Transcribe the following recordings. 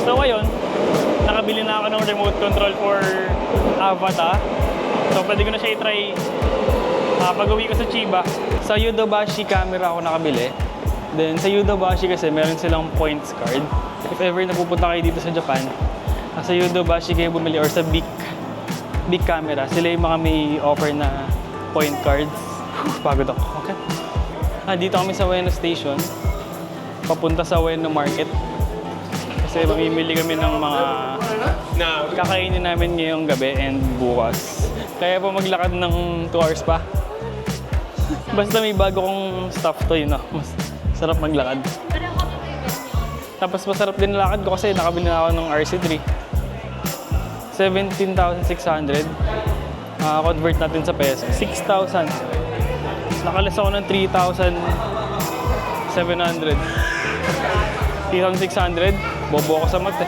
So ngayon, nakabili na ako ng remote control for Avatar. So pwede ko na siya i-try pag-uwi ko sa Chiba. Sa Yodobashi camera ako nakabili. Then sa Yodobashi kasi meron silang points card. If ever napupunta kayo dito sa Japan, sa Yodobashi kayo bumili or sa big camera, sila yung mga may offer na point cards. Pagod ako. Okay. Dito kami sa Ueno Station. Papunta sa Ueno Market. Kasi mamimili kami ng mga kakainin namin ngayong gabi and bukas. Kaya po maglakad ng 2 hours pa. Basta may bago kong stuff to, yun know, mas sarap maglakad. Tapos masarap din lakad ko kasi nakabili na ako ng RC3. 17,600. Convert natin sa peso. 6,000. Nakalis ako ng 3,700. 3,600. Bobo ako sa mata.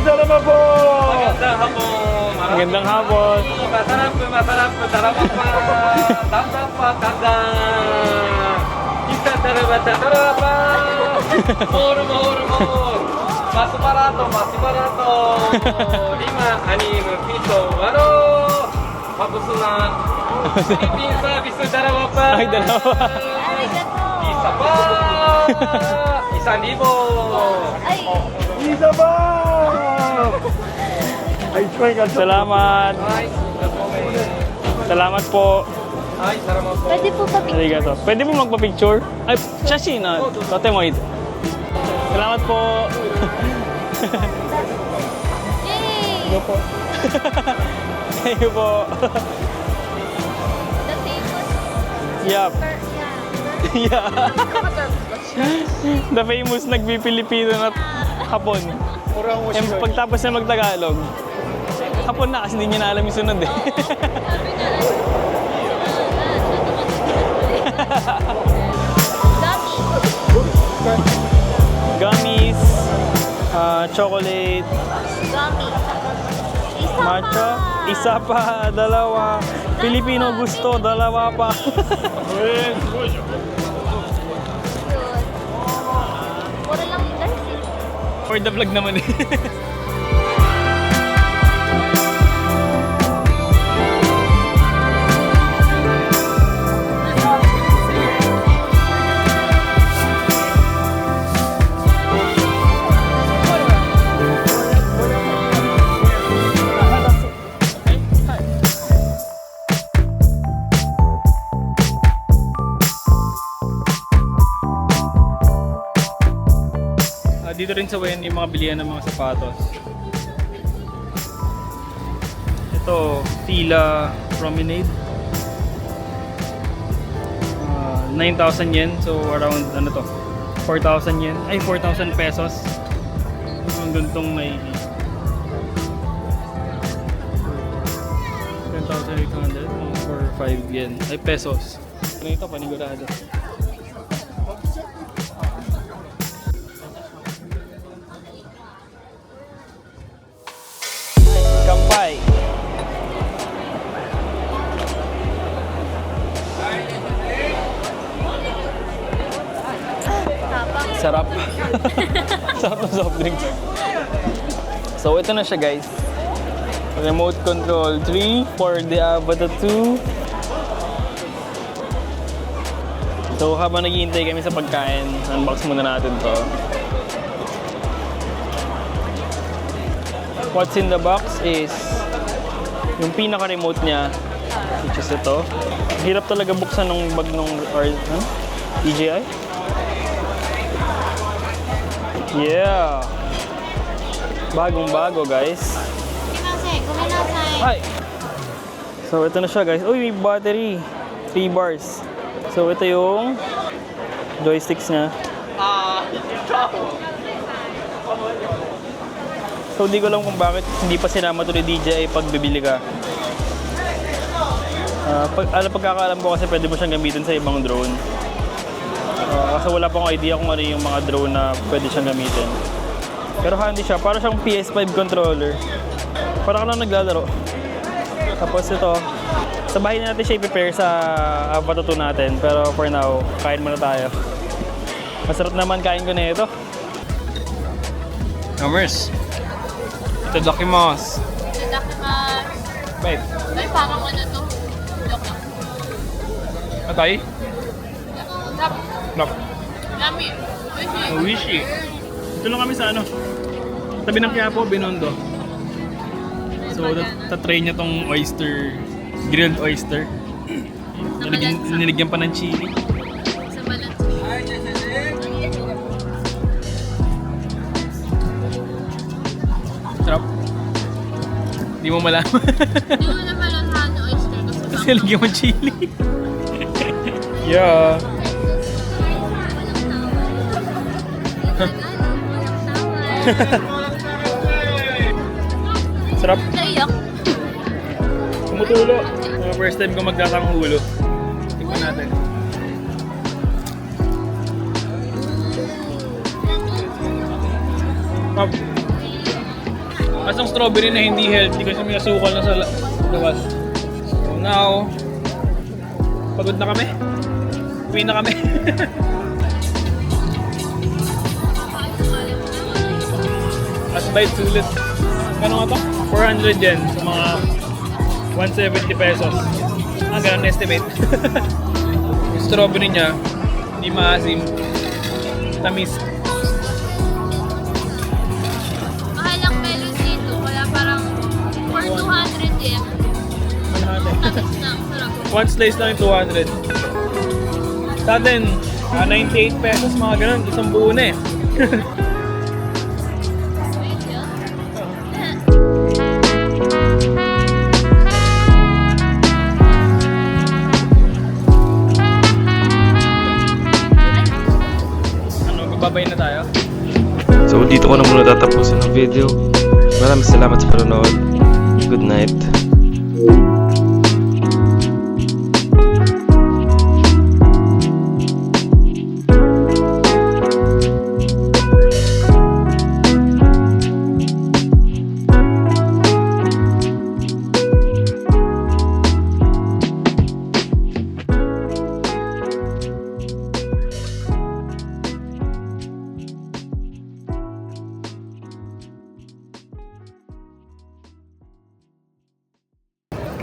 Salamat po! Magandang hapon! Magandang hapon! Masarap, masarap, masarap pa! Tandang pa, tandang! Isa taraba, taraba! More, more, more! Mas barato, mas barato! 5, 6, piso, tapos na Philippine service, dalawa pa! Ay, dalawa! Isa pa! 1,000! Isa ba? Ay, Salamat! Salamat po! Ay, salamat po! Pwede po pa picture. Arigato. Pwede po magpa-picture? Ay, shashi na. Tote mo ito. Salamat po! Yay! Go po. Thank you po. The famous Yup. yeah. Yeah. The famous nagbi-Pilipino na hapon. Pagtapos na mag-Tagalog, hapon na kasi hindi niya na alam yung sunod eh. Gummies, chocolate, Gummy. Isa matcha, pa. isa pa, dalawa. Filipino gusto, dalawa pa. Yun. Puro lang guys eh. For the vlog naman eh. Dito rin sa Ueno yung mga bilihan ng mga sapatos. Ito, Fila Promenade. 9,000 yen. So around ano to? 4,000 yen. Ay, 4,000 pesos. Ang gantong may 10,800 or 5 yen. Ay, pesos. Ano ito? Panigurado. Kampay. Sarap. Sarap ng soft drinks. So ito na siya guys. Remote control 3 for the Avatar 2. So habang naghihintay kami sa pagkain, unbox muna natin to. What's in the box is yung pinaka-remote niya, which is ito. Hirap talaga buksan ng bag nung DJI. Yeah! Bagong-bago guys. Hi! So ito na siya guys. Uy, may battery. 3 bars. So ito yung joysticks niya. So hindi ko alam kung bakit hindi pa sinama ito ni DJI pag bibili ka. Pagkakaalam ko kasi pwede mo siyang gamitin sa ibang drone. Kasi wala pa akong idea kung ano yung mga drone na pwede siyang gamitin. Pero handy siya, para siyang PS5 controller. Para ka lang naglalaro. Tapos ito, Sa bahay na natin siya i-prepare sa Avatar 2 natin. Pero for now, kain muna tayo. Masarap naman kain ko na ito. Amers. Itadakimasu. Itadakimasu. Wait. Ay, parang ano to? Joke lang. Atay? Sarap. Look. Yummy. Oishi. Oishi. Ito lang kami sa ano. Tabi ng Quiapo, Binondo. So, tatry niya tong oyster. Grilled oyster. Niligyan pa ng chili. Sa balat. Sarap. Hindi mo malaman. Hindi mo na malahan ng oyster kasi Kasi lagyan mo chili. Yeah. Sarap. Naiyak. Tumutulo. First time ko magkakang ulo. Tingnan natin. Sarap. Asang strawberry na hindi healthy kasi may asukal na sa labas. So now, pagod na kami. Uwi na kami. As by sulit. Kano nga to? 400 yen. So mga 170 pesos. Ah, ganun estimate. Yung strawberry niya, hindi maasim. Tamis. Mahal ang melon dito. Kaya parang for 200 yen. Tapos na. Sarap. One slice lang yung 200. Sa atin, 98 pesos mga ganun. Isang buo na eh. Wait, yun. Ano, babay na tayo? So dito ko na muna tatapusin ang video. Maraming salamat sa panonood. Good night.